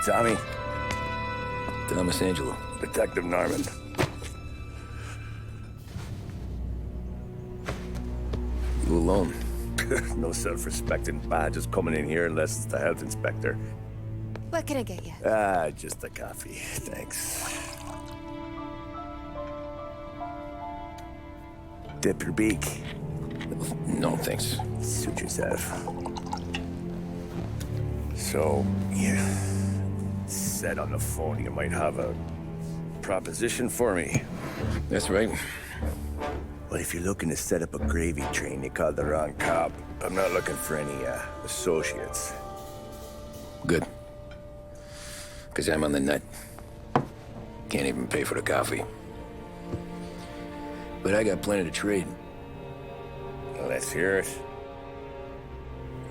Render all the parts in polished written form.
Tommy. Thomas Angelo. Detective Norman. You alone? No self-respecting badges coming in here unless it's the health inspector. What can I get you? Just a coffee. Thanks. Dip your beak. No, thanks. Suit yourself. So, you said on the phone you might have a proposition for me. That's right. Well, if you're looking to set up a gravy train, you called the wrong cop. I'm not looking for any, associates. Good. Because I'm on the nut. Can't even pay for the coffee. But I got plenty to trade. Well, let's hear it.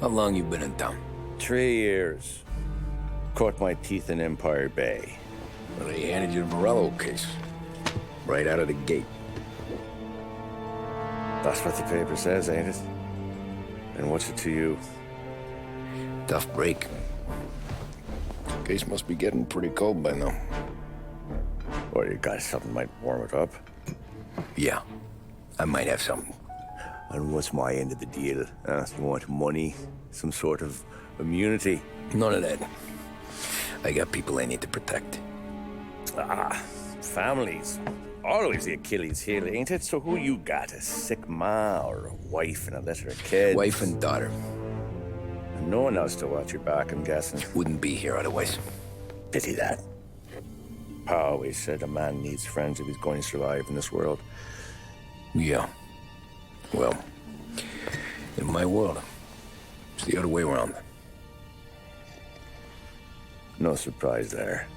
How long you been in town? 3 years. Caught my teeth in Empire Bay. Well, they handed you the Morello case. Right out of the gate. That's what the paper says, ain't it? And what's it to you? Tough break. Case must be getting pretty cold by now. Or you got something might warm it up? Yeah, I might have something. And what's my end of the deal? You want money? Some sort of immunity? None of that. I got people I need to protect. Families. Always the Achilles heel, ain't it? So who you got? A sick ma or a wife and a litter of kids? Wife and daughter. And no one else to watch your back, I'm guessing. Wouldn't be here otherwise. Pity that. Pa always said a man needs friends if he's going to survive in this world. Yeah. Well, in my world, it's the other way around. No surprise there.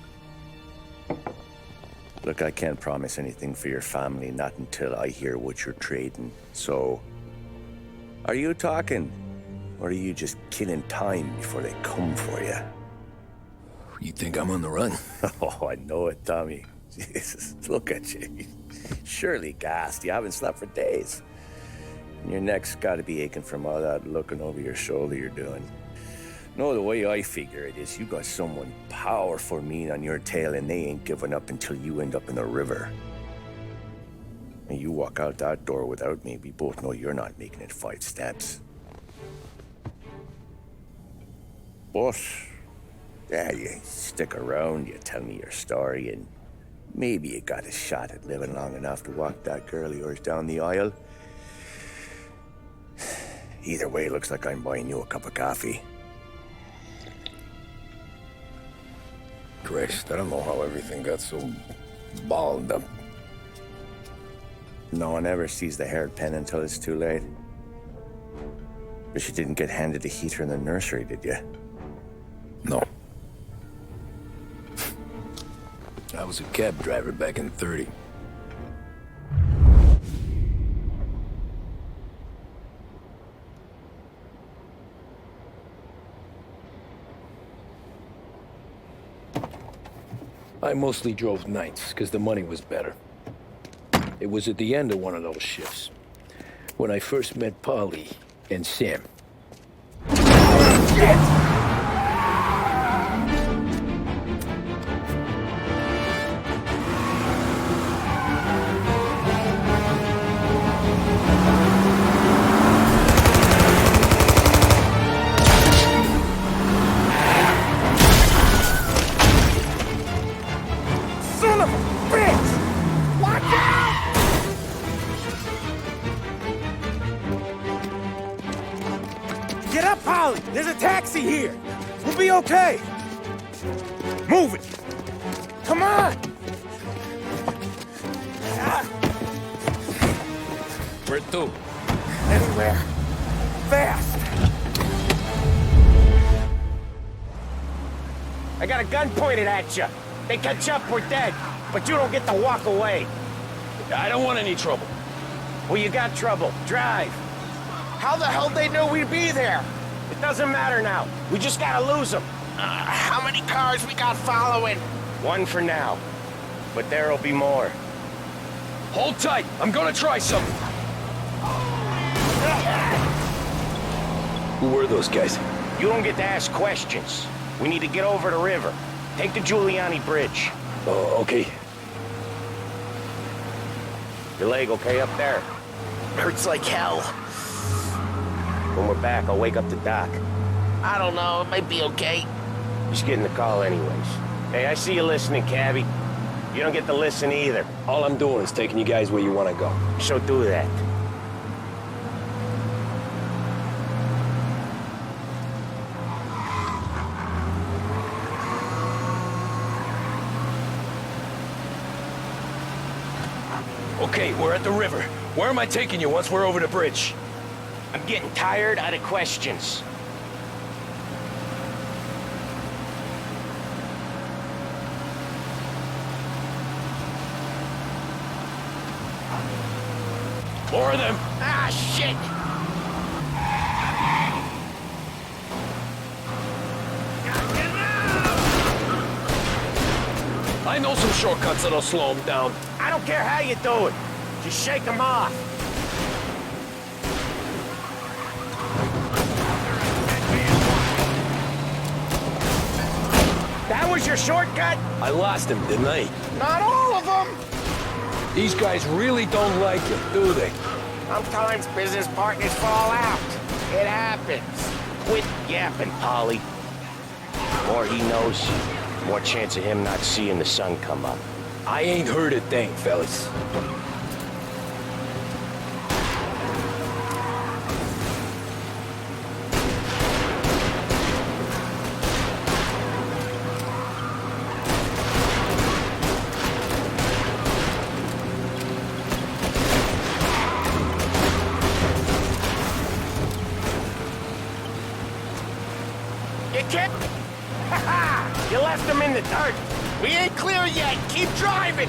Look, I can't promise anything for your family, not until I hear what you're trading. So, are you talking? Or are you just killing time before they come for you? You think I'm on the run? Oh, I know it, Tommy. Jesus, look at you. Surely gassed. You haven't slept for days. And your neck's got to be aching from all that looking over your shoulder you're doing. No, the way I figure it is you got someone powerful mean on your tail and they ain't giving up until you end up in the river. And you walk out that door without me, we both know you're not making it 5 steps. But, yeah, you stick around, you tell me your story, and maybe you got a shot at living long enough to walk that girl of yours down the aisle. Either way, looks like I'm buying you a cup of coffee. Christ, I don't know how everything got so balled up. No one ever sees the hairpin until it's too late. But you didn't get handed a heater in the nursery, did you? No. I was a cab driver back in '30. I mostly drove nights, because the money was better. It was at the end of one of those shifts, when I first met Polly and Sam. Shit! Get up, Polly! There's a taxi here! We'll be okay! Move it! Come on! Where to? Anywhere. Fast! I got a gun pointed at you. They catch up, we're dead. But you don't get to walk away. I don't want any trouble. Well, you got trouble. Drive. How the hell they knew we'd be there? It doesn't matter now. We just gotta lose them. How many cars we got following? One for now. But there'll be more. Hold tight. I'm gonna try something. Who were those guys? You don't get to ask questions. We need to get over the river. Take the Giuliani Bridge. Oh, okay. Your leg okay up there? Hurts like hell. When we're back, I'll wake up the doc. I don't know, it might be okay. Just getting the call anyways. Hey, I see you listening, cabbie. You don't get to listen either. All I'm doing is taking you guys where you want to go. So do that. Okay, we're at the river. Where am I taking you once we're over the bridge? I'm getting tired out of questions. More of them. Ah, shit! I know some shortcuts that'll slow them down. I don't care how you do it. Just shake them off. That was your shortcut? I lost him, didn't I? Not all of them! These guys really don't like it, do they? Sometimes business partners fall out. It happens. Quit yapping, Polly. The more he knows, the more chance of him not seeing the sun come up. I ain't heard a thing, fellas. You can't... You left him in the dirt. We ain't clear yet. Keep driving.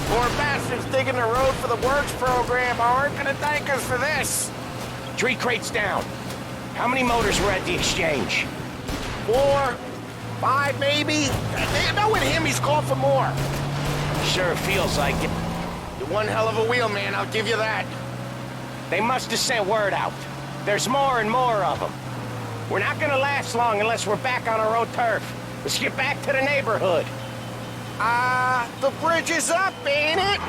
Poor bastards digging the road for the works program aren't gonna thank us for this. 3 crates down. How many motors were at the exchange? 4, 5 maybe? Knowing him, he's called for more. Sure feels like it. You're one hell of a wheelman, I'll give you that. They must have sent word out. There's more and more of them. We're not gonna last long unless we're back on our own turf. Let's get back to the neighborhood. The bridge is up, ain't it?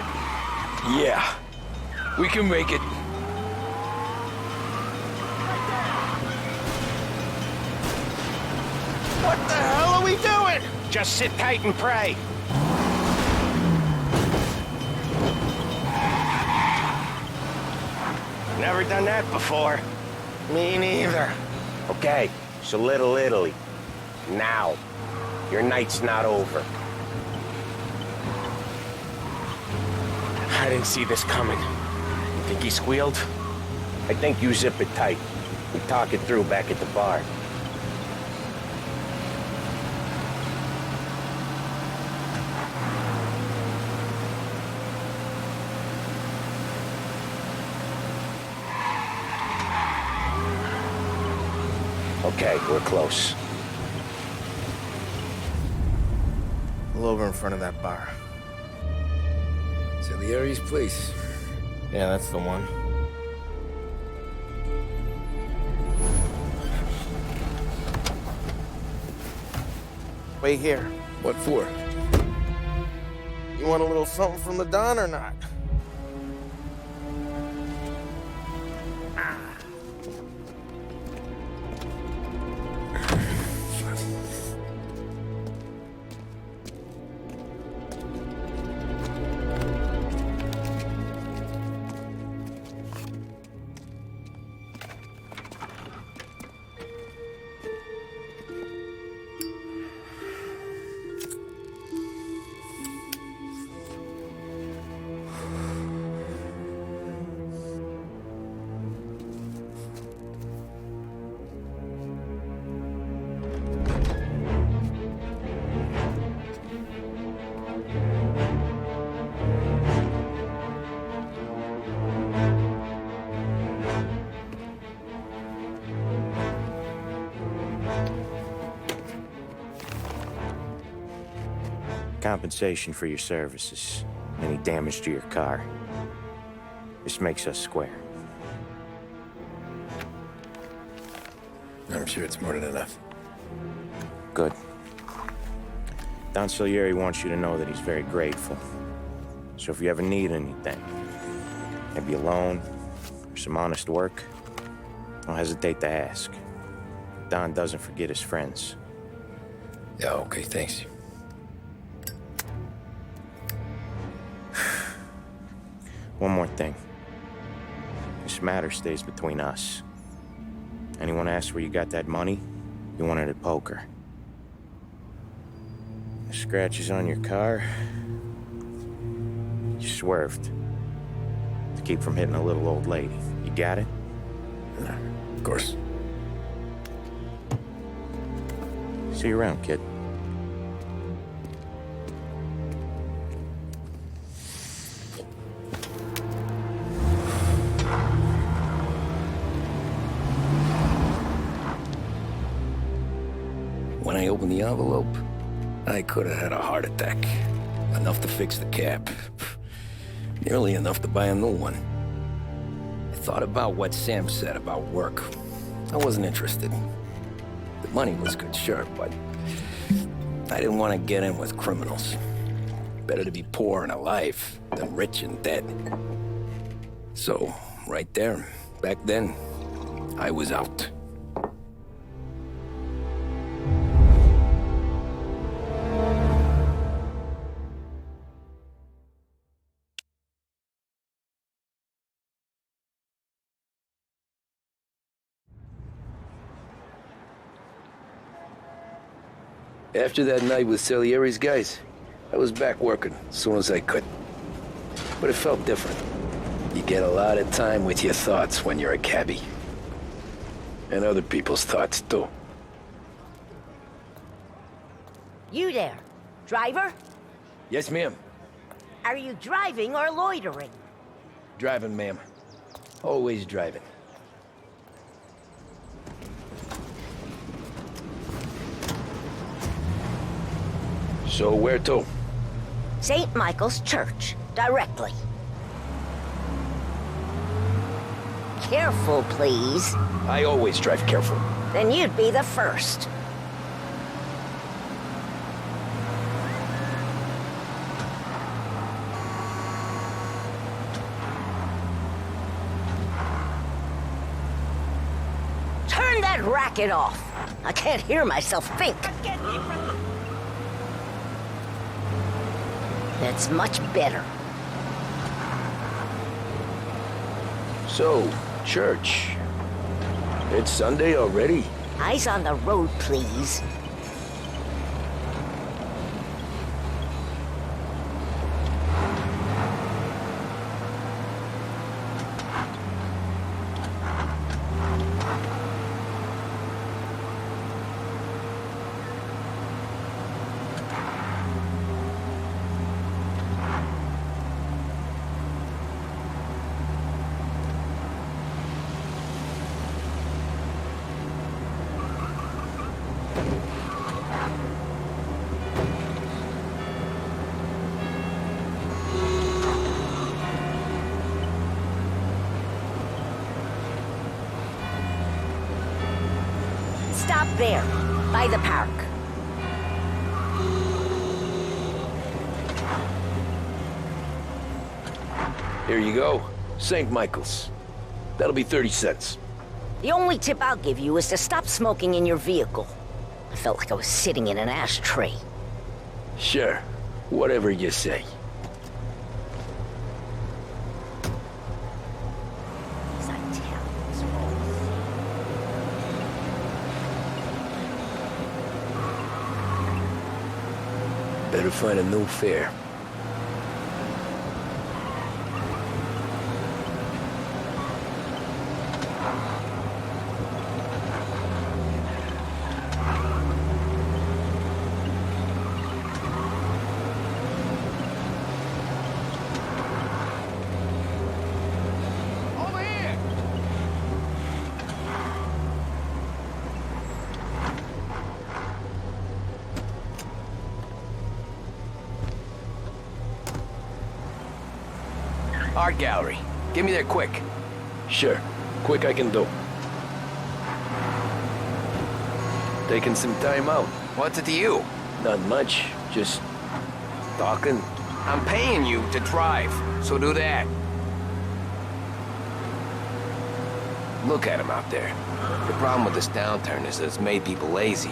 Yeah. We can make it. What the hell are we doing? Just sit tight and pray. Never done that before. Me neither. Okay, so Little Italy. Now. Your night's not over. I didn't see this coming. You think he squealed? I think you zip it tight. We talk it through back at the bar. Okay, we're close. Pull over in front of that bar. Salieri's place. Yeah, that's the one. Wait here. What for? You want a little something from the Don or not? Compensation for your services. Any damage to your car. This makes us square. I'm sure it's more than enough. Good. Don Salieri wants you to know that he's very grateful. So if you ever need anything, maybe a loan or some honest work, don't hesitate to ask. Don doesn't forget his friends. Yeah, okay, thanks. One more thing. This matter stays between us. Anyone asks where you got that money, you won it at poker. The scratches on your car, you swerved to keep from hitting a little old lady. You got it? Of course. See you around, kid. When I opened the envelope, I could have had a heart attack. Enough to fix the cap. Nearly enough to buy a new one. I thought about what Sam said about work. I wasn't interested. The money was good, sure, but I didn't want to get in with criminals. Better to be poor and alive than rich and dead. So, right there, back then, I was out. After that night with Salieri's guys, I was back working as soon as I could. But it felt different. You get a lot of time with your thoughts when you're a cabbie. And other people's thoughts, too. You there, driver? Yes, ma'am. Are you driving or loitering? Driving, ma'am. Always driving. So where to? St. Michael's Church, directly. Careful, please. I always drive careful. Then you'd be the first. Turn that racket off. I can't hear myself think. That's much better. So, church. It's Sunday already? Eyes on the road, please. Stop there, by the park. Here you go. St. Michael's. That'll be 30 cents. The only tip I'll give you is to stop smoking in your vehicle. I felt like I was sitting in an ashtray. Sure. Whatever you say. As I tell this roll. Better find a new fare. Over here! Art gallery. Get me there quick. Sure. Quick I can do. Taking some time out. What's it to you? Not much. Just talking? I'm paying you to drive, so do that. Look at him out there. The problem with this downturn is that it's made people lazy,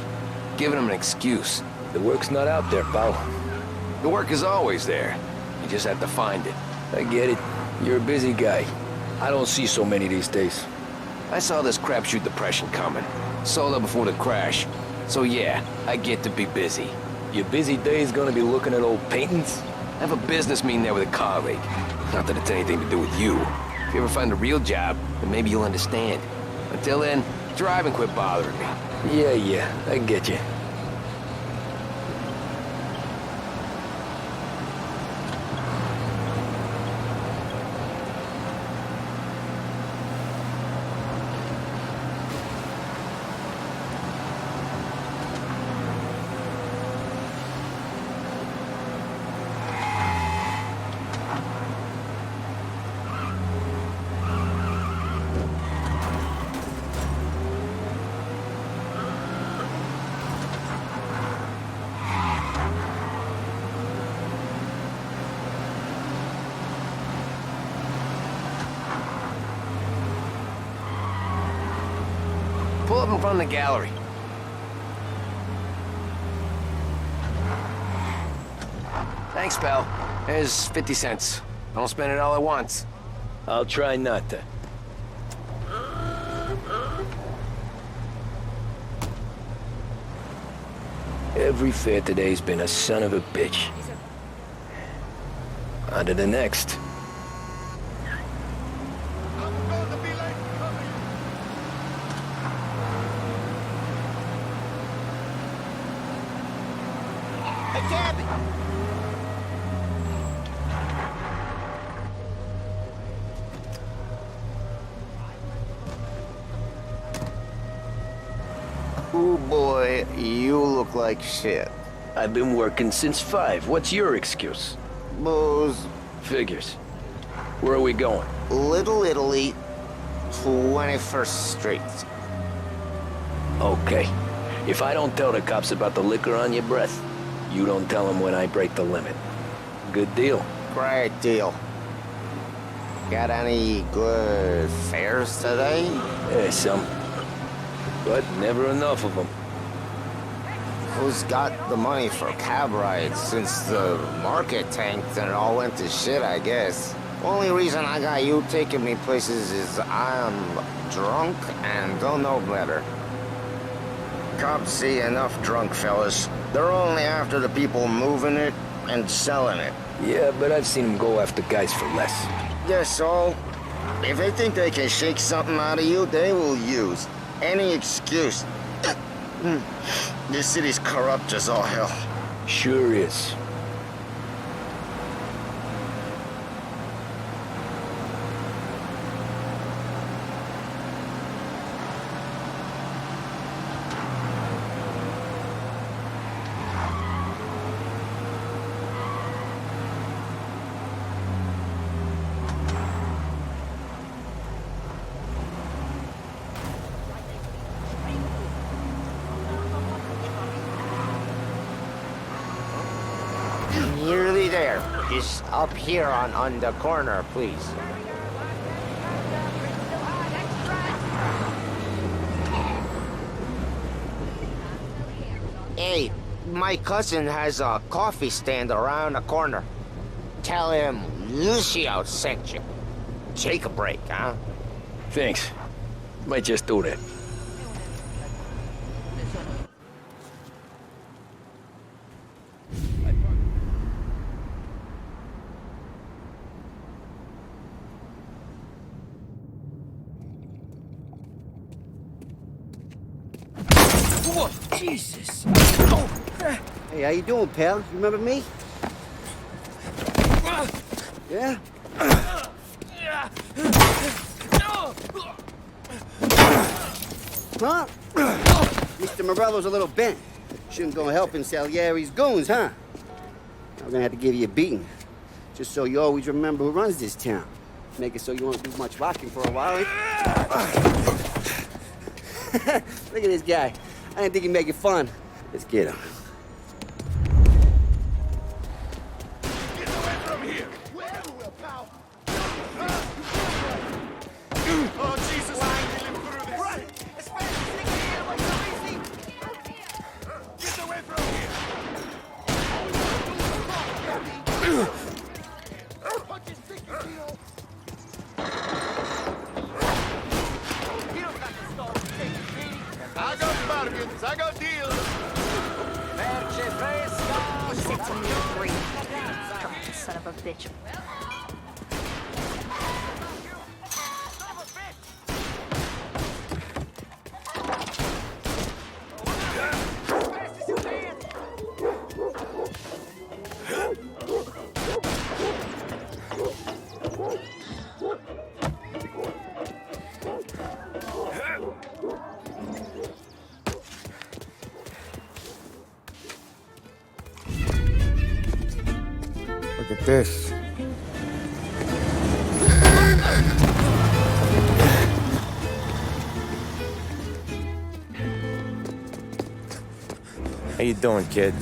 giving them an excuse. The work's not out there, pal. The work is always there. You just have to find it. I get it. You're a busy guy. I don't see so many these days. I saw this crapshoot depression coming. Sold up before the crash. So yeah, I get to be busy. Your busy day's gonna be looking at old paintings? I have a business meeting there with a colleague. Not that it's anything to do with you. If you ever find a real job, then maybe you'll understand. Until then, drive and quit bothering me. Yeah, I get you. Pull up in front of the gallery. Thanks, pal. There's 50 cents. Don't spend it all at once. I'll try not to. Every fare today's been a son of a bitch. On to the next. Ooh, boy, you look like shit. I've been working since 5. What's your excuse? Booze, Figures. Where are we going? Little Italy, 21st Street. Okay. If I don't tell the cops about the liquor on your breath, you don't tell them when I break the limit. Good deal. Great deal. Got any good fares today? Yeah, some. But never enough of them. Who's got the money for cab rides since the market tanked and it all went to shit, I guess? Only reason I got you taking me places is I'm drunk and don't know better. Cops see enough drunk fellas. They're only after the people moving it and selling it. Yeah, but I've seen them go after guys for less. Yes, so if they think they can shake something out of you, they will use any excuse. This city's corrupt as all hell. Sure is. Nearly there. Just up here on the corner, please. Hey, my cousin has a coffee stand around the corner. Tell him Lucio sent you. Take a break, huh? Thanks. Might just do that. Jesus! Hey, how you doing, pal? You remember me? Yeah? Huh? Mr. Morello's a little bent. Shouldn't go helping Salieri's goons, huh? I'm gonna have to give you a beating. Just so you always remember who runs this town. Make it so you won't do much rocking for a while. Look at this guy. I didn't think he'd make it fun. Let's get him. Oh, Jesus! Run! Get away from here! I got bargains, I got deals. Set me free. Drunk son of a bitch. Look at this. How you doing, kid?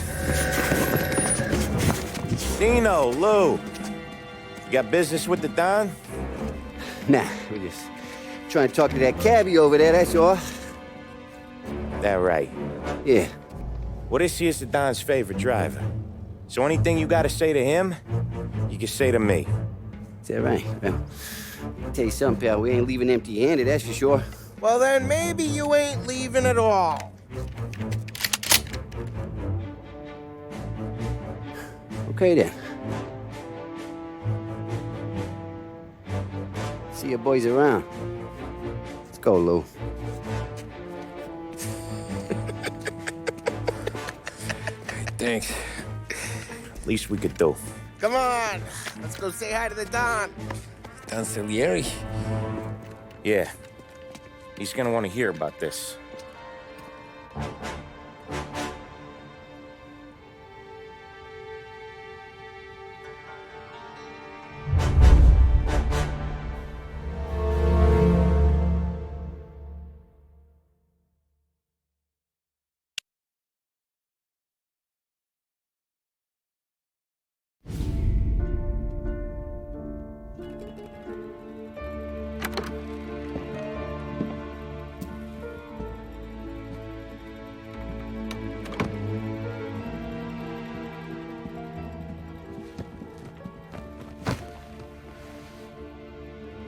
Dino, Lou. You got business with the Don? Nah, we just trying to talk to that cabbie over there, that's all. That right. Yeah. Well, this here's the Don's favorite driver. So anything you gotta say to him, you can say to me. Is that right? Well, I'll tell you something, pal. We ain't leaving empty-handed, that's for sure. Well, then maybe you ain't leaving at all. Okay, then. See your boys around. Let's go, Lou. Thanks. Least we could do. Come on, let's go say hi to the Don. Don Salieri? Yeah. He's gonna want to hear about this.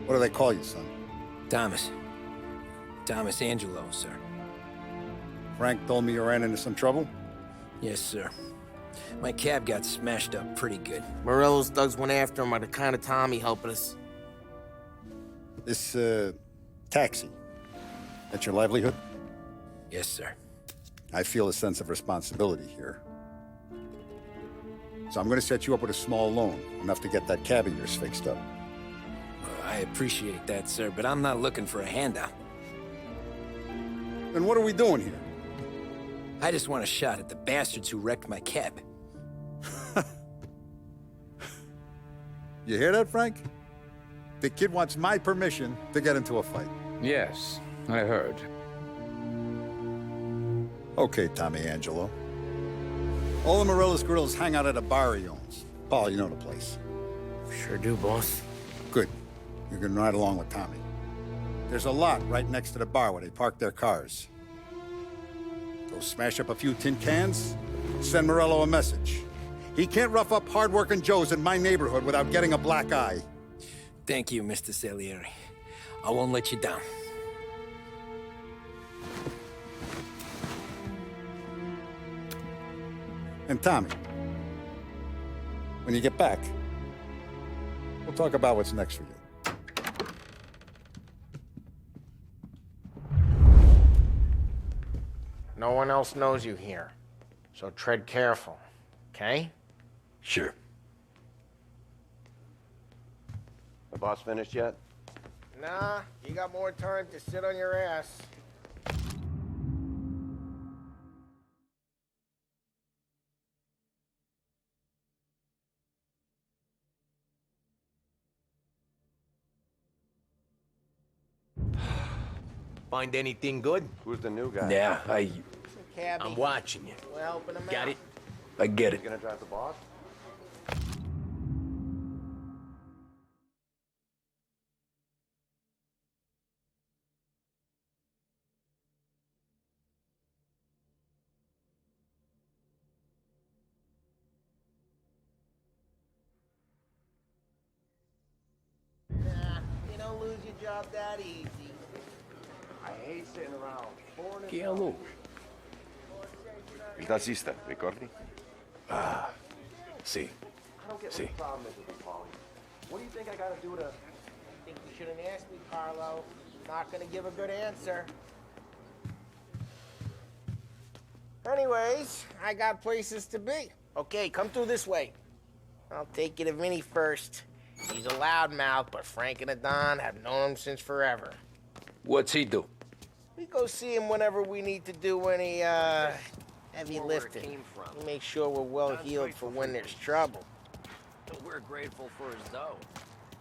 What do they call you, son? Thomas. Thomas Angelo, sir. Frank told me you ran into some trouble? Yes, sir. My cab got smashed up pretty good. Morello's thugs went after him on account of Tommy helping us. This, taxi. That's your livelihood? Yes, sir. I feel a sense of responsibility here. So I'm gonna set you up with a small loan, enough to get that cab of yours fixed up. I appreciate that, sir, but I'm not looking for a handout. Then what are we doing here? I just want a shot at the bastards who wrecked my cab. You hear that, Frank? The kid wants my permission to get into a fight. Yes, I heard. Okay, Tommy Angelo. All the Morello's girls hang out at a bar he owns. Paul, you know the place. Sure do, boss. Good. You're gonna ride along with Tommy. There's a lot right next to the bar where they park their cars. Go smash up a few tin cans, send Morello a message. He can't rough up hard-working Joes in my neighborhood without getting a black eye. Thank you, Mr. Salieri. I won't let you down. And Tommy, when you get back, we'll talk about what's next for you. No one else knows you here, so tread careful, okay? Sure. The boss finished yet? Nah, you got more time to sit on your ass. Find anything good? Who's the new guy? Yeah, Cabby. I'm watching you. We're helping him Got out. it? I get He's it. gonna drive the boss? don't lose your job that easy. I hate sitting around. Che a lui? Il tassista, ricordi? Ah, sì. I don't get See. what the problem is with the Polly. What do you think I gotta do to... I think you shouldn't ask me, Carlo. Not gonna give a good answer. Anyways, I got places to be. Okay, come through this way. I'll take you to Vinny first. He's a loudmouth, but Frank and the Don have known him since forever. What's he do? We go see him whenever we need to do any, heavy lifting. We make sure we're well healed for when there's trouble. We're grateful for his dough.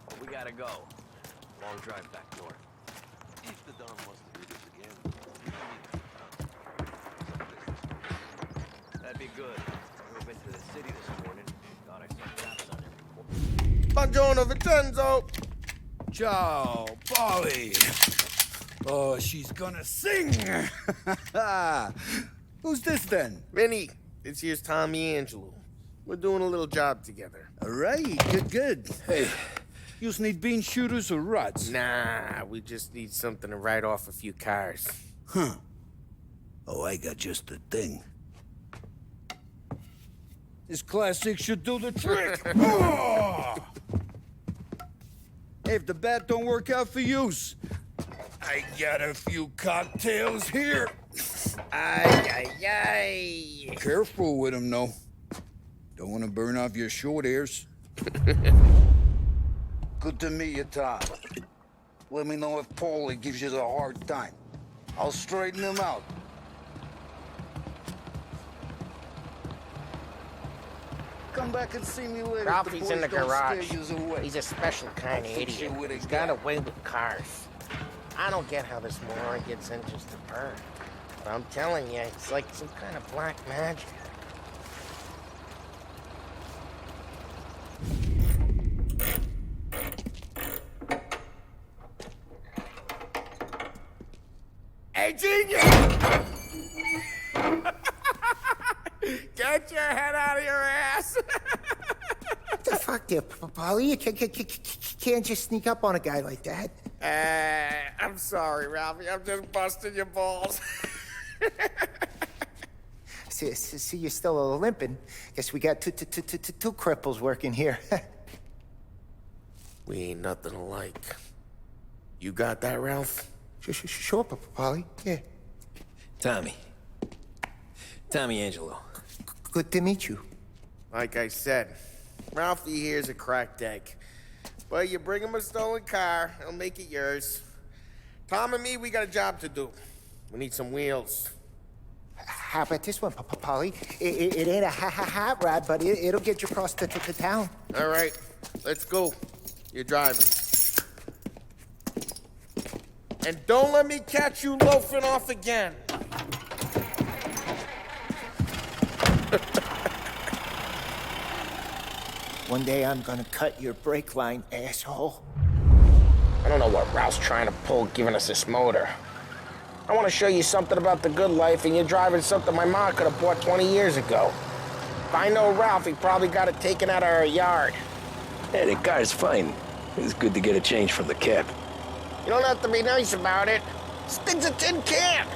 But we gotta go. Long drive back north. If the Don wants to do this again, That'd be good. I went to the city this morning. Thought I saw cops on every corner. Buongiorno, Vincenzo! Ciao, Polly. Oh, she's gonna sing. Who's this then? Vinny, this here's Tommy Angelo. We're doing a little job together. All right, good. Hey, you need bean shooters or rods? Nah, we just need something to write off a few cars. Huh. Oh, I got just the thing. This classic should do the trick. Oh! Hey, if the bat don't work out for use, I got a few cocktails here. Ay. Careful with them, though. Don't want to burn off your short hairs. Good to meet you, Tom. Let me know if Paulie gives you the hard time. I'll straighten him out. Come back and see me later. Ralphie's in the garage. Away. He's a special kind of idiot. He's got a way with cars. I don't get how this moron gets interest to burn. But I'm telling you, it's like some kind of black magic. Hey, genius! Get your head out of your ass! What the fuck there, Polly? You can't just sneak up on a guy like that. I'm sorry, Ralphie. I'm just busting your balls. See, you're still limping. Guess we got two cripples working here. We ain't nothing alike. You got that, Ralph? Sure, Polly. Yeah. Tommy Angelo. Good to meet you. Like I said, Ralphie here's a cracked egg. But you bring him a stolen car, he'll make it yours. Tom and me, we got a job to do. We need some wheels. How about this one, Polly? It ain't a hot rod, but it'll get you across to town. All right, let's go. You're driving. And don't let me catch you loafing off again. One day I'm gonna cut your brake line, asshole. I don't know what Ralph's trying to pull giving us this motor. I want to show you something about the good life, and you're driving something my mom could have bought 20 years ago. If I know Ralph, he probably got it taken out of our yard. Hey, the car's fine. It's good to get a change from the cab. You don't have to be nice about it. This thing's a tin can.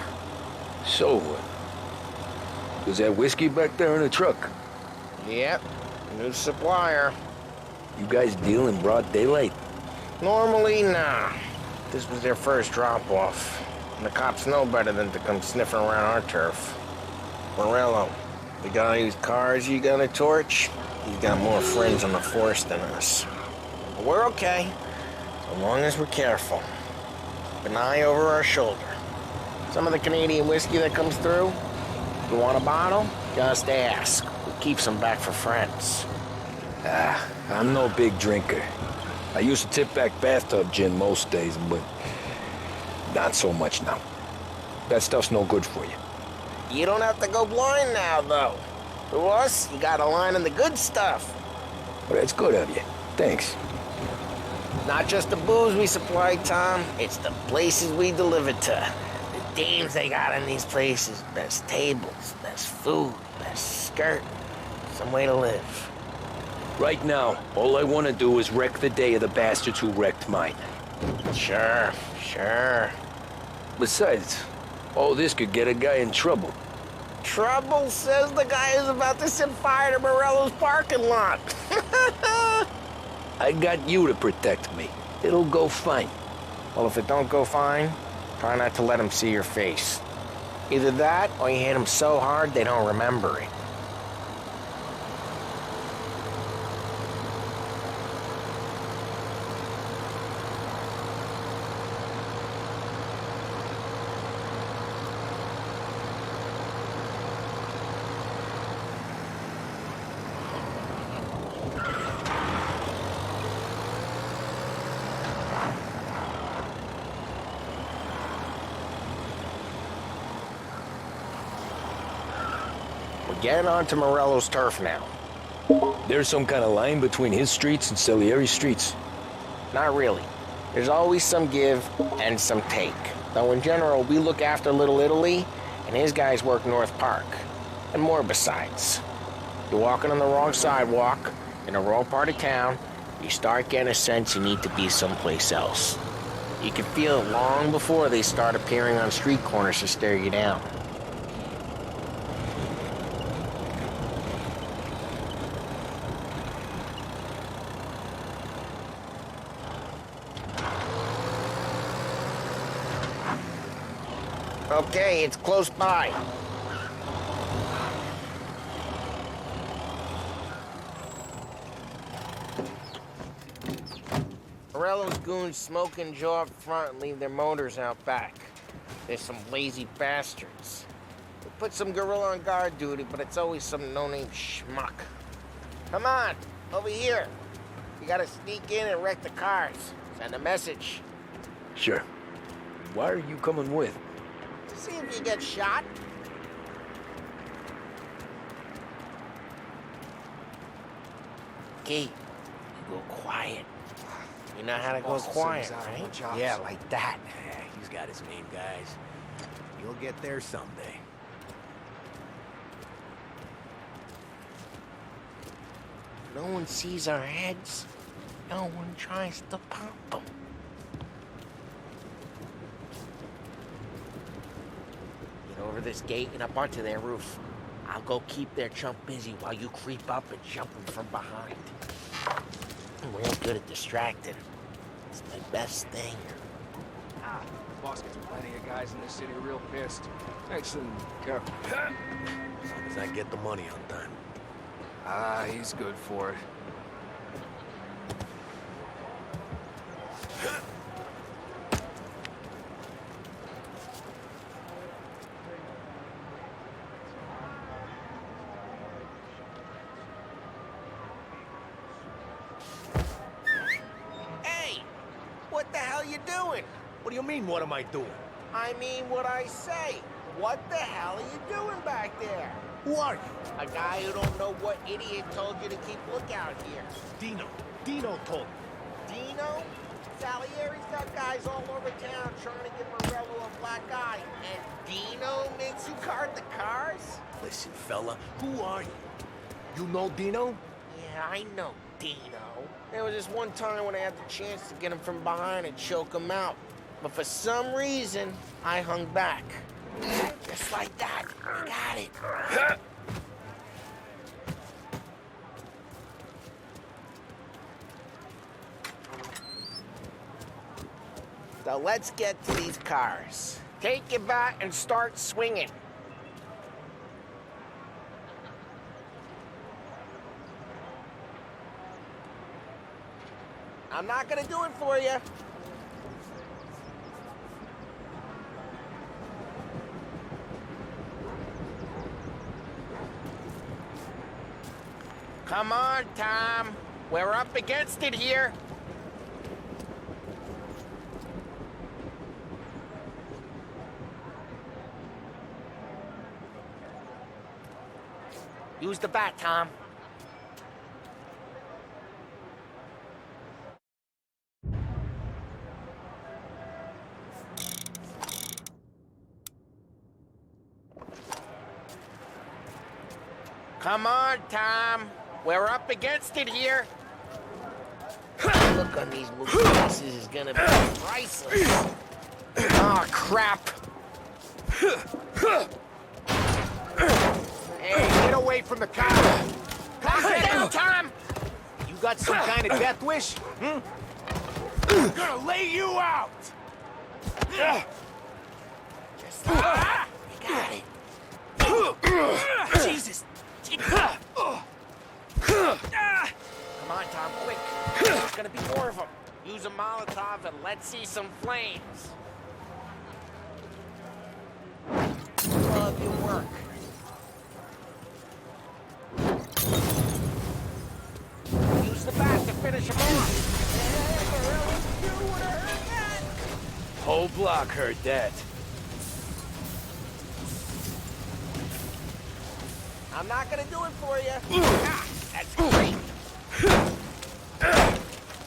So what? Was that whiskey back there in the truck? Yep, new supplier. You guys deal in broad daylight? Normally, nah. This was their first drop-off. And the cops know better than to come sniffing around our turf. Morello, the guy whose cars you got a torch, he's got more friends on the force than us. But we're okay, so long as we're careful. Keep an eye over our shoulder. Some of the Canadian whiskey that comes through, if you want a bottle, just ask. We keep some back for friends. I'm no big drinker. I used to tip back bathtub gin most days, but not so much now. That stuff's no good for you. You don't have to go blind now, though. To us, you got a line in the good stuff. Well, that's good of you. Thanks. Not just the booze we supply, Tom. It's the places we deliver to. The dames they got in these places. Best tables, best food, best skirt. Some way to live. Right now, all I want to do is wreck the day of the bastards who wrecked mine. Sure. Besides, all this could get a guy in trouble. Trouble says the guy is about to set fire to Morello's parking lot. I got you to protect me. It'll go fine. Well, if it don't go fine, try not to let him see your face. Either that, or you hit him so hard they don't remember it. Getting onto Morello's turf now. There's some kind of line between his streets and Salieri's streets. Not really. There's always some give and some take. Though in general, we look after Little Italy, and his guys work North Park. And more besides. You're walking on the wrong sidewalk, in the wrong part of town, you start getting a sense you need to be someplace else. You can feel it long before they start appearing on street corners to stare you down. Okay, it's close by. Morello's goons smoke and jaw up front and leave their motors out back. They're some lazy bastards. They put some gorilla on guard duty, but it's always some no-name schmuck. Come on, over here. You gotta sneak in and wreck the cars. Send a message. Sure. Why are you coming with? See if you get shot. Okay, you go quiet. You know how to go quiet, right? Yeah, like that. He's got his name, guys. You'll get there someday. No one sees our heads. No one tries to pop them. Over this gate and up onto their roof. I'll go keep their chump busy while you creep up and jump him from behind. I'm real good at distracting. It's my best thing. Boss gets plenty of guys in this city real pissed. Actually, careful. As long as I get the money on time. Ah, he's good for it. What the hell you doing? What do you mean, what am I doing? I mean what I say. What the hell are you doing back there? Who are you? A guy who don't know what idiot told you to keep lookout here. Dino told me. Dino? Salieri's got guys all over town trying to give Morello a black eye. And Dino makes you guard the cars? Listen, fella, who are you? You know Dino? Yeah, I know Dino. There was this one time when I had the chance to get him from behind and choke him out. But for some reason, I hung back. Just like that. I got it. So let's get to these cars. Take your bat and start swinging. I'm not gonna do it for you. Come on, Tom. We're up against it here. Use the bat, Tom. Come on, Tom. We're up against it here. look on these movie faces is gonna be priceless. Oh, crap. Hey, get away from the car! Calm down, Tom! You got some kind of death wish? Hmm? I'm gonna lay you out! Just like that. We got it. Jesus. Come on, Tom, quick. There's gonna be more of them. Use a Molotov and let's see some flames. Love your work. Use the bat to finish him off. Whole block heard that. I'm not gonna do it for you. That's great.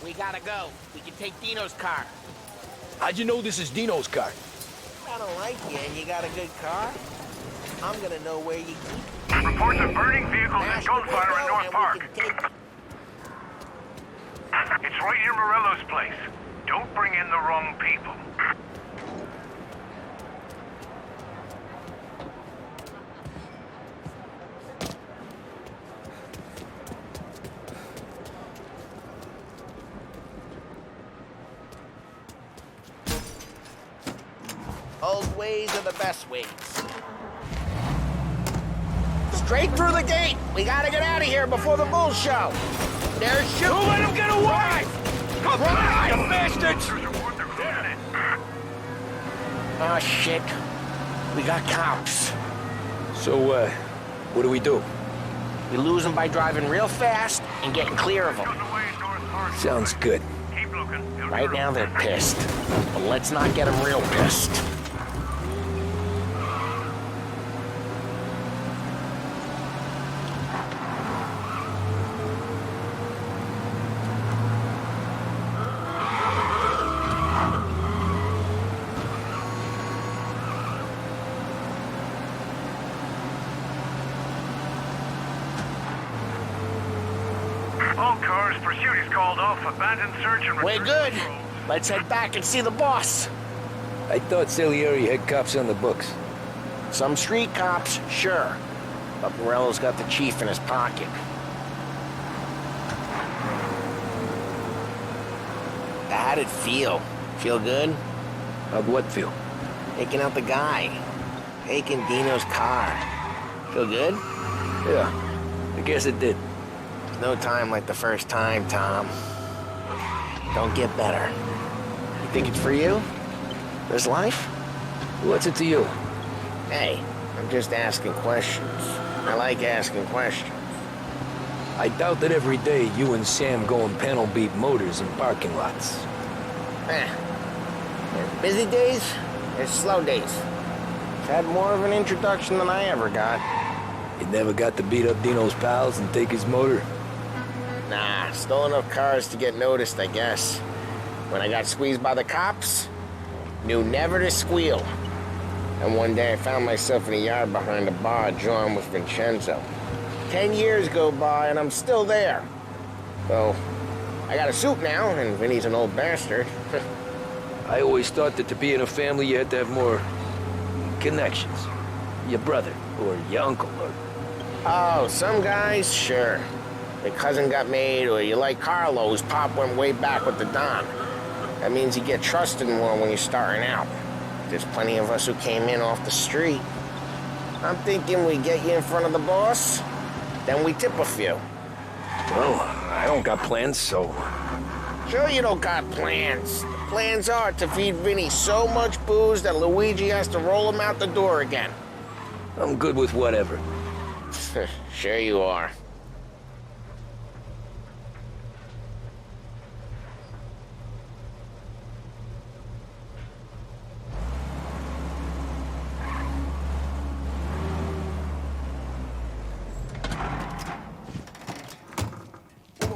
We gotta go. We can take Dino's car. How'd you know this is Dino's car? I don't like you and you got a good car. I'm gonna know where you keep it. Reports of burning vehicles and gunfire in North Park. It's right near Morello's place. Don't bring in the wrong people. Old ways are the best ways. Straight through the gate. We gotta get out of here before the bull show. There's shooting. Don't let him get away! Come on, you bastards! Oh, shit. We got cops. So, what do we do? We lose them by driving real fast and getting clear of them. Sounds good. Right now they're pissed. But let's not get them real pissed. All cars, pursuit is called off. Abandoned search and We're good. Let's head back and see the boss. I thought Salieri had cops on the books. Some street cops, sure. But Morello's got the chief in his pocket. How'd it feel? Feel good? How'd what feel? Taking out the guy. Taking Dino's car. Feel good? Yeah, I guess it did. No time like the first time, Tom. Don't get better. You think it's for you? This life? What's it to you? Hey, I'm just asking questions. I like asking questions. I doubt that every day you and Sam go and panel beat motors in parking lots. There's busy days, there's slow days. I've had more of an introduction than I ever got. You never got to beat up Dino's pals and take his motor? Nah, stole enough cars to get noticed, I guess. When I got squeezed by the cops, knew never to squeal. And one day I found myself in a yard behind a bar drawn with Vincenzo. 10 years go by and I'm still there. So, I got a suit now, and Vinny's an old bastard. I always thought that to be in a family you had to have more connections. Your brother, or your uncle, or... Oh, some guys, sure. Your cousin got made, or you like Carlos, Pop went way back with the Don. That means you get trusted more when you're starting out. There's plenty of us who came in off the street. I'm thinking we get you in front of the boss, then we tip a few. Well, I don't got plans, so... Sure you don't got plans. The plans are to feed Vinny so much booze that Luigi has to roll him out the door again. I'm good with whatever. Sure you are.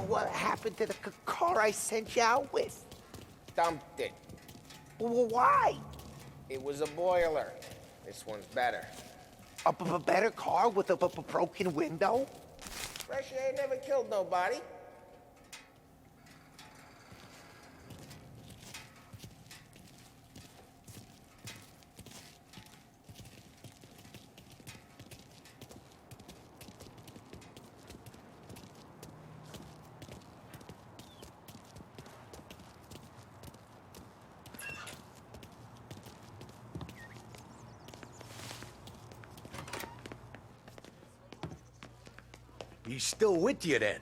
What happened to the car I sent you out with? Dumped it. Well, why? It was a boiler. This one's better. A better car with a broken window? Fresh air never killed nobody. He's still with you then?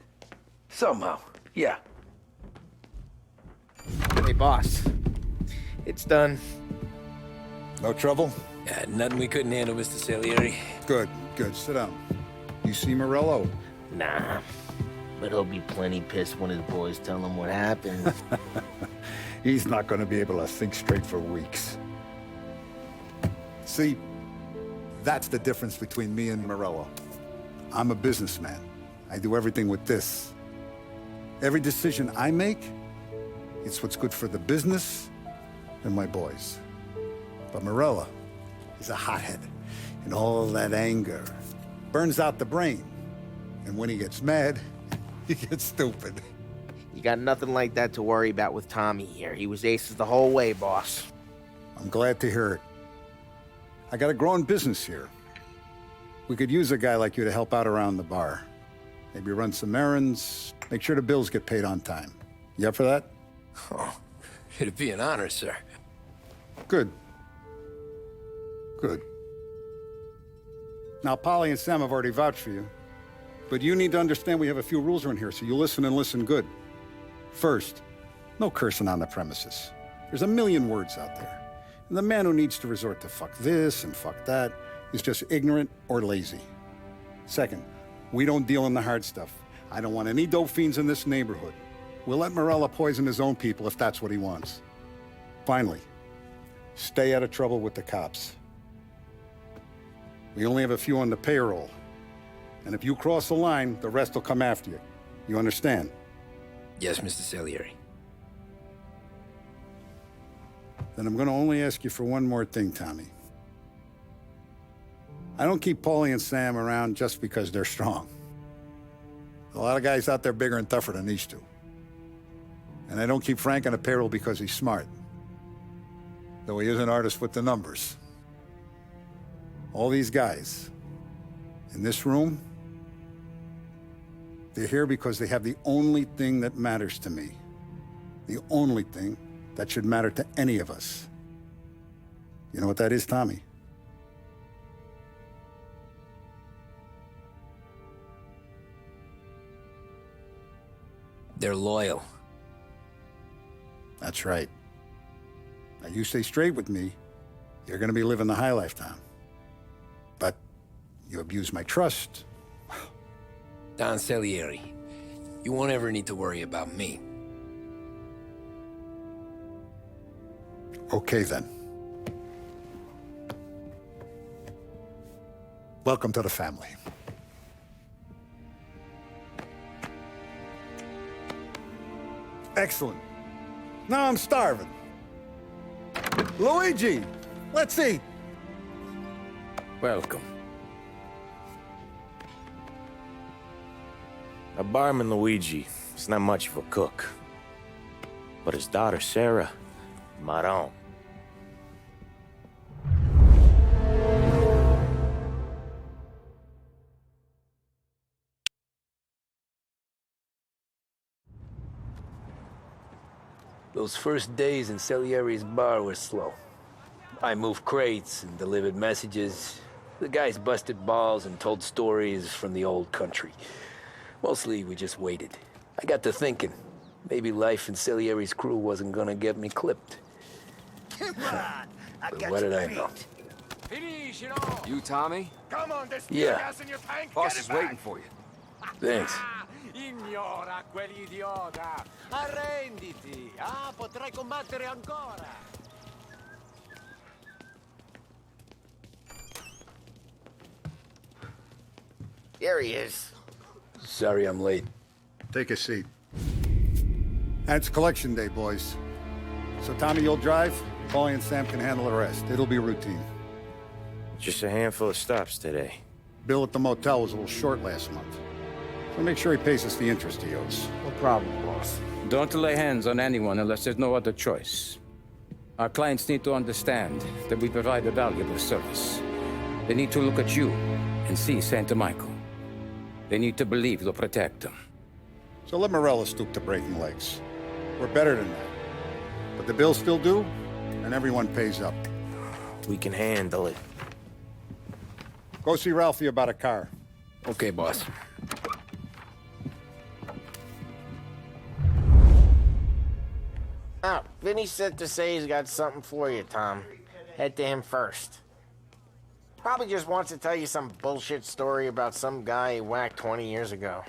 Somehow, yeah. Hey, boss. It's done. No trouble? Yeah, nothing we couldn't handle, Mr. Salieri. Good, good. Sit down. You see Morello? Nah. But he'll be plenty pissed when his boys tell him what happened. He's not going to be able to think straight for weeks. See, that's the difference between me and Morello. I'm a businessman. I do everything with this. Every decision I make, it's what's good for the business and my boys. But Morello is a hothead, and all that anger burns out the brain. And when he gets mad, he gets stupid. You got nothing like that to worry about with Tommy here. He was aces the whole way, boss. I'm glad to hear it. I got a growing business here. We could use a guy like you to help out around the bar. Maybe run some errands, make sure the bills get paid on time. You up for that? Oh, it'd be an honor, sir. Good. Good. Now, Polly and Sam have already vouched for you. But you need to understand we have a few rules around here, so you listen and listen good. First, no cursing on the premises. There's a million words out there. And the man who needs to resort to fuck this and fuck that is just ignorant or lazy. Second, we don't deal in the hard stuff. I don't want any dope fiends in this neighborhood. We'll let Morello poison his own people if that's what he wants. Finally, stay out of trouble with the cops. We only have a few on the payroll. And if you cross the line, the rest will come after you. You understand? Yes, Mr. Salieri. Then I'm going to only ask you for one more thing, Tommy. I don't keep Paulie and Sam around just because they're strong. A lot of guys out there bigger and tougher than these two. And I don't keep Frank on the payroll because he's smart. Though he is an artist with the numbers. All these guys in this room, they're here because they have the only thing that matters to me. The only thing that should matter to any of us. You know what that is, Tommy? They're loyal. That's right. Now, you stay straight with me, you're gonna be living the high life, Tom. But you abuse my trust. Don Salieri, you won't ever need to worry about me. Okay, then. Welcome to the family. Excellent. Now I'm starving. Luigi, let's eat. Welcome. A barman Luigi is not much of a cook. But his daughter Sarah, Maron. Those first days in Salieri's bar were slow. I moved crates and delivered messages. The guys busted balls and told stories from the old country. Mostly, we just waited. I got to thinking, maybe life in Salieri's crew wasn't gonna get me clipped. Come on, But what did I know? You, Tommy? Come on, there's Yeah. gas in your tank. Boss Get is it back. waiting for you. Thanks. Ignora quell'idiota! Arrenditi! Ah, potrai combattere ancora! There he is. Sorry I'm late. Take a seat. And it's collection day, boys. So Tommy, you'll drive. Paulie and Sam can handle the rest. It'll be routine. Just a handful of stops today. Bill at the motel was a little short last month. So make sure he pays us the interest he owes. No problem, boss. Don't lay hands on anyone unless there's no other choice. Our clients need to understand that we provide a valuable service. They need to look at you and see Santa Michael. They need to believe you'll protect them. So let Morello stoop to breaking legs. We're better than that. But the bill's still due, and everyone pays up. We can handle it. Go see Ralphie about a car. Okay, boss. Oh, Vinny said to say he's got something for you, Tom. Head to him first. Probably just wants to tell you some bullshit story about some guy he whacked 20 years ago.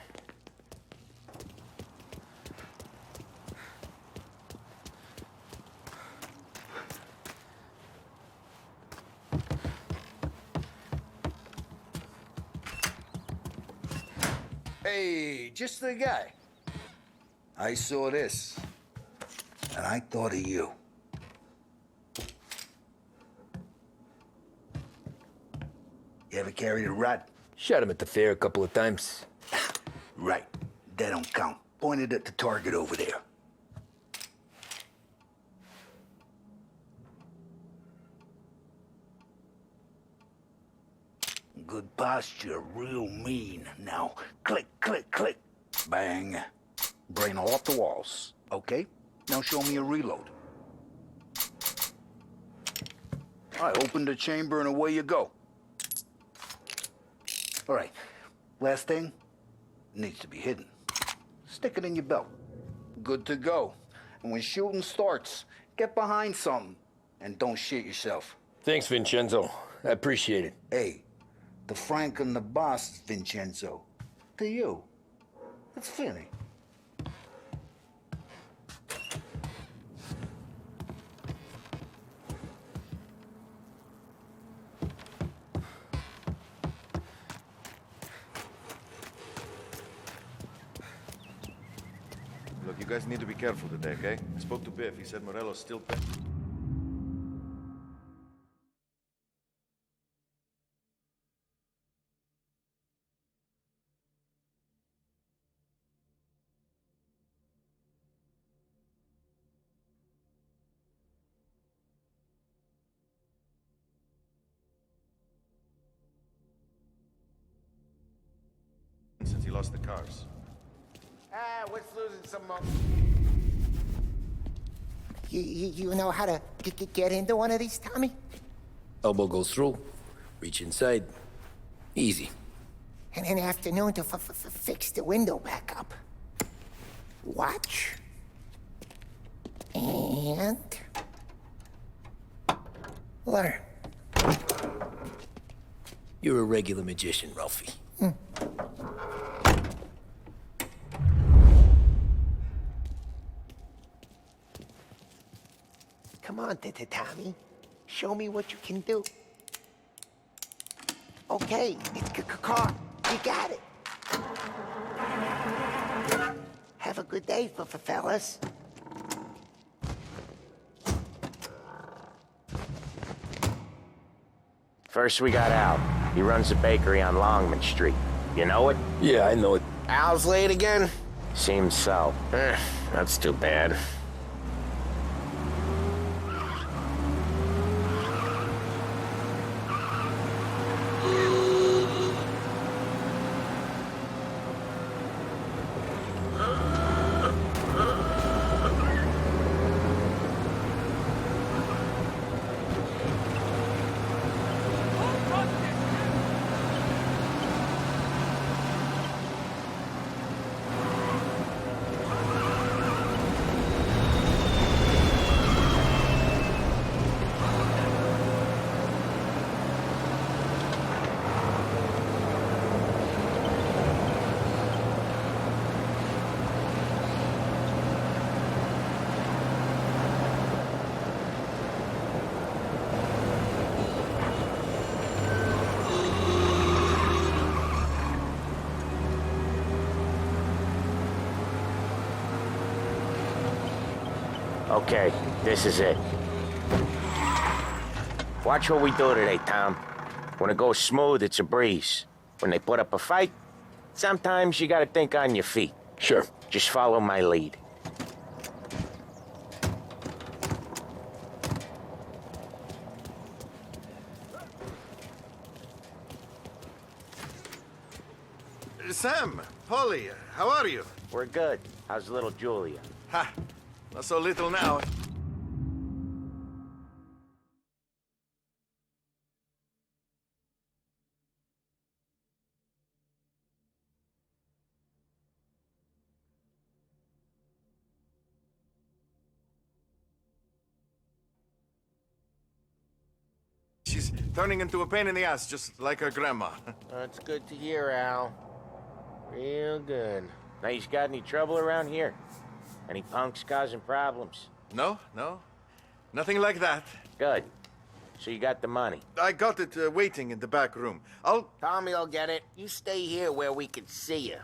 Hey, just the guy. I saw this, and I thought of you. You ever carried a rod? Shot him at the fair a couple of times. Right. That don't count. Pointed at the target over there. Good posture, real mean. Now, click, click, click. Bang. Brain all off the walls. Okay? Now show me a reload. I open the chamber and away you go. All right. Last thing. Needs to be hidden. Stick it in your belt. Good to go. And when shooting starts, get behind something. And don't shit yourself. Thanks, Vincenzo. I appreciate it. Hey, the Frank and the boss, Vincenzo. To you. It's Vinny. Look, you guys need to be careful today, okay? I spoke to Biff. He said Morello's still... since he lost the cars. What's losing some more? You know how to get into one of these, Tommy? Elbow goes through, reach inside. Easy. And an afternoon to fix the window back up. Watch. And... learn. You're a regular magician, Ralphie. Come on, Tommy. Show me what you can do. Okay, it's car. You got it. Have a good day, fellas. First we got Al. He runs a bakery on Longman Street. You know it? Yeah, I know it. Al's late again? Seems so. That's too bad. Okay, this is it. Watch what we do today, Tom. When it goes smooth, it's a breeze. When they put up a fight, sometimes you gotta think on your feet. Sure. Just follow my lead. Sam, Polly, how are you? We're good. How's little Julia? Ha! Not so little now. She's turning into a pain in the ass, just like her grandma. That's good to hear, Al. Real good. Now, you got any trouble around here? Any punks causing problems? No. Nothing like that. Good. So you got the money? I got it waiting in the back room. Tommy'll get it. You stay here where we can see you.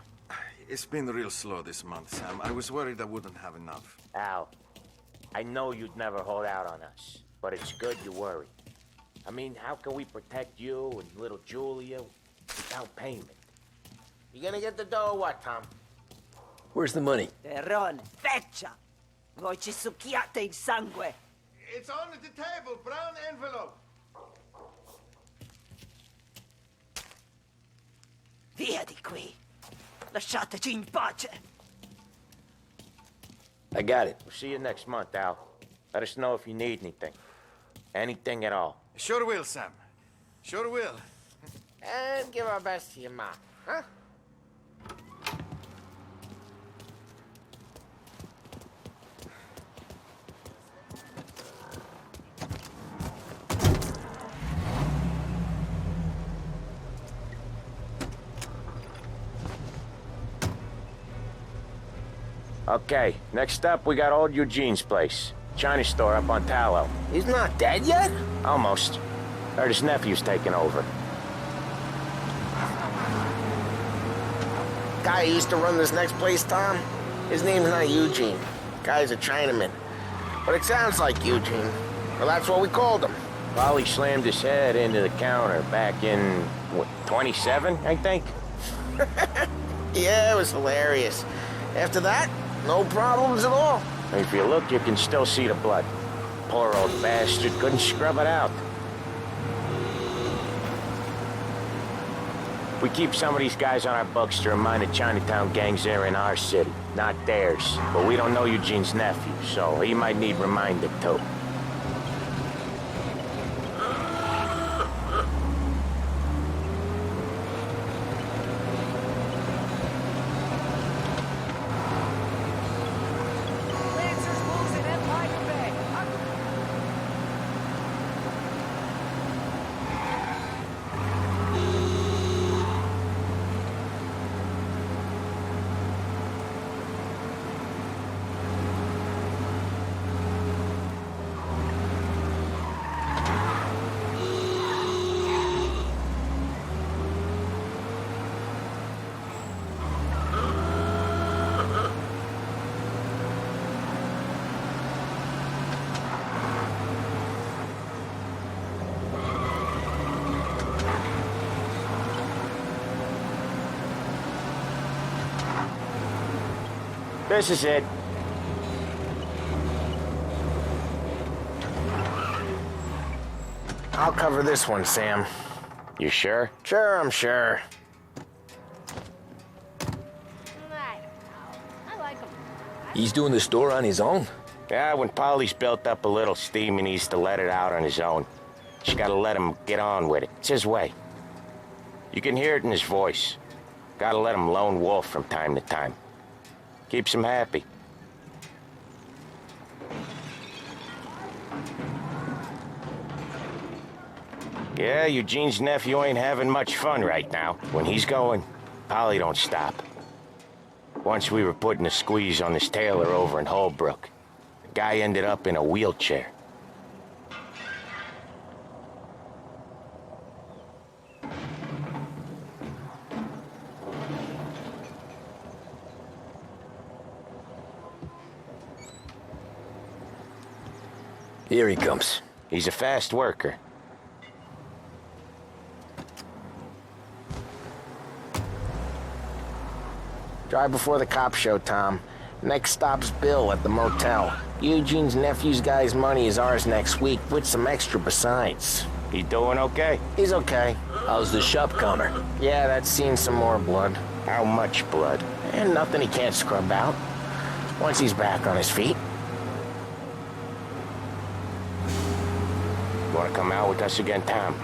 It's been real slow this month, Sam. I was worried I wouldn't have enough. Al, I know you'd never hold out on us, but it's good you worry. I mean, how can we protect you and little Julia without payment? You gonna get the dough or what, Tom? Where's the money? Terron, feccia! Voi ci succhiate il sangue! It's on the table, brown envelope. Via di qui! Lasciateci in pace! I got it. We'll see you next month, Al. Let us know if you need anything. Anything at all. Sure will, Sam. Sure will. And give our best to your mom, huh? Okay, next up, we got old Eugene's place. China store up on Tallow. He's not dead yet? Almost. Heard his nephew's taking over. Guy who used to run this next place, Tom? His name's not Eugene. Guy's a Chinaman. But it sounds like Eugene. Well, that's what we called him. Polly slammed his head into the counter back in, what, 27, I think? Yeah, it was hilarious. After that, no problems at all. If you look, you can still see the blood. Poor old bastard couldn't scrub it out. We keep some of these guys on our books to remind the Chinatown gangs they're in our city, not theirs. But we don't know Eugene's nephew, so he might need reminded too. This is it. I'll cover this one, Sam. You sure? Sure, I'm sure. He's doing the store on his own? Yeah, when Polly's built up a little steam, he needs to let it out on his own. Just gotta let him get on with it. It's his way. You can hear it in his voice. Gotta let him lone wolf from time to time. Keeps him happy. Yeah, Eugene's nephew ain't having much fun right now. When he's going, Polly don't stop. Once we were putting a squeeze on this tailor over in Holbrook. The guy ended up in a wheelchair. Here he comes. He's a fast worker. Drive before the cop show, Tom. Next stop's Bill at the motel. Eugene's nephew's guy's money is ours next week, with some extra besides. He doing okay? He's okay. How's the shop counter? Yeah, that's seen some more blood. How much blood? And nothing he can't scrub out. Once he's back on his feet. Want to come out with us again, Tom?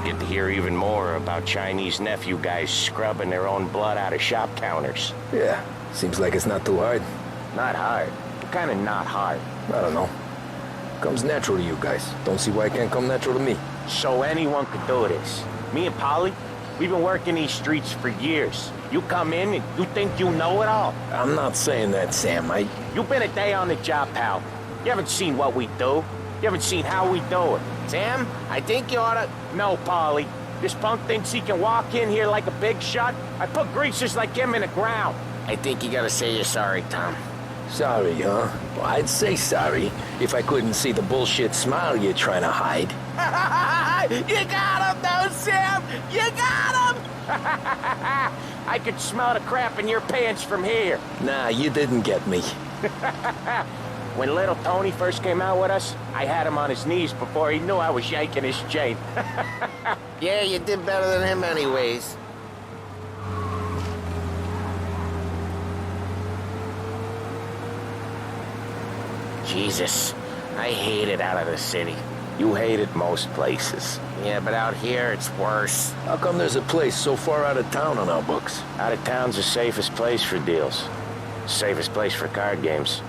Get to hear even more about Chinese nephew guys scrubbing their own blood out of shop counters. Yeah, seems like it's not too hard. Not hard. Kinda not hard. I don't know. Comes natural to you guys. Don't see why it can't come natural to me. So anyone could do this. Me and Polly, we've been working these streets for years. You come in and you think you know it all. I'm not saying that, Sam. You've been a day on the job, pal. You haven't seen what we do. You haven't seen how we do it. Sam, I think you oughta... No, Polly. This punk thinks he can walk in here like a big shot. I put greasers like him in the ground. I think you gotta say you're sorry, Tom. Sorry, huh? Well, I'd say sorry if I couldn't see the bullshit smile you're trying to hide. You got him, though, Sam! You got him! I could smell the crap in your pants from here. Nah, you didn't get me. When little Tony first came out with us, I had him on his knees before he knew I was yanking his chain. Yeah, you did better than him anyways. Jesus, I hate it out of the city. You hate it most places. Yeah, but out here, it's worse. How come there's a place so far out of town on our books? Out of town's the safest place for deals. Safest place for card games.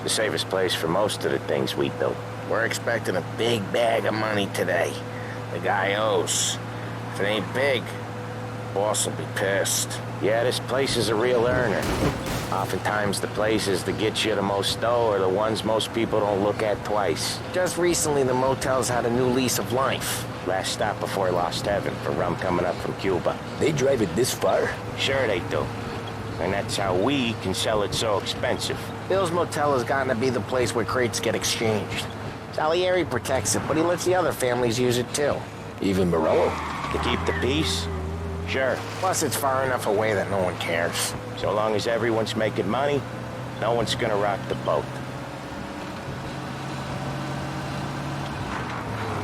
The safest place for most of the things we do. We're expecting a big bag of money today. The guy owes. If it ain't big, boss will be pissed. Yeah, this place is a real earner. Oftentimes the places that get you the most dough are the ones most people don't look at twice. Just recently, the motel's had a new lease of life. Last stop before Lost Heaven for rum coming up from Cuba. They drive it this far? Sure they do. And that's how we can sell it so expensive. Bill's Motel has gotten to be the place where crates get exchanged. Salieri protects it, but he lets the other families use it too. Even Morello? To keep the peace? Sure. Plus, it's far enough away that no one cares. So long as everyone's making money, no one's gonna rock the boat.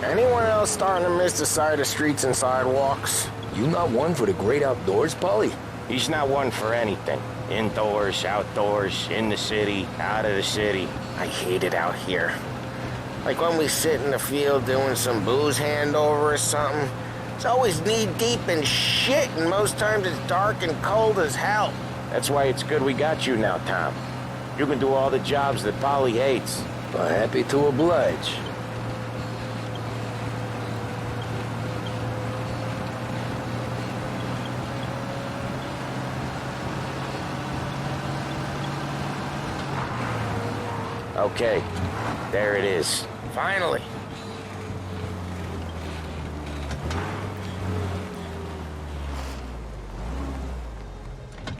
Anyone else starting to miss the sight of streets and sidewalks? You not one for the great outdoors, Polly? He's not one for anything. Indoors, outdoors, in the city, out of the city. I hate it out here. Like when we sit in the field doing some booze handover or something. It's always knee-deep in shit, and most times it's dark and cold as hell. That's why it's good we got you now, Tom. You can do all the jobs that Polly hates. Well, happy to oblige. Okay, there it is. Finally.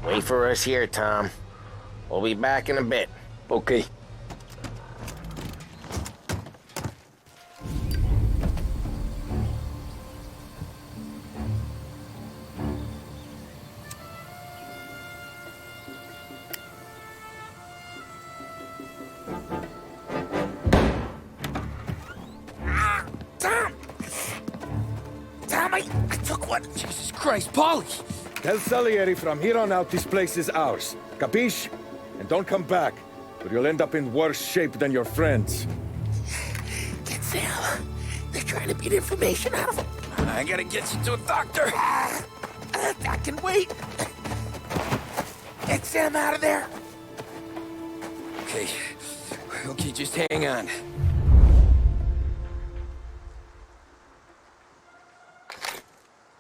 Wait for us here, Tom. We'll be back in a bit. Okay. Tom, I took one. Jesus Christ, Polly! Tell Salieri from here on out this place is ours. Capiche? And don't come back, or you'll end up in worse shape than your friends. Get Sam. They're trying to beat information out of him. I gotta get you to a doctor. I can wait. Get Sam out of there. Okay, just hang on.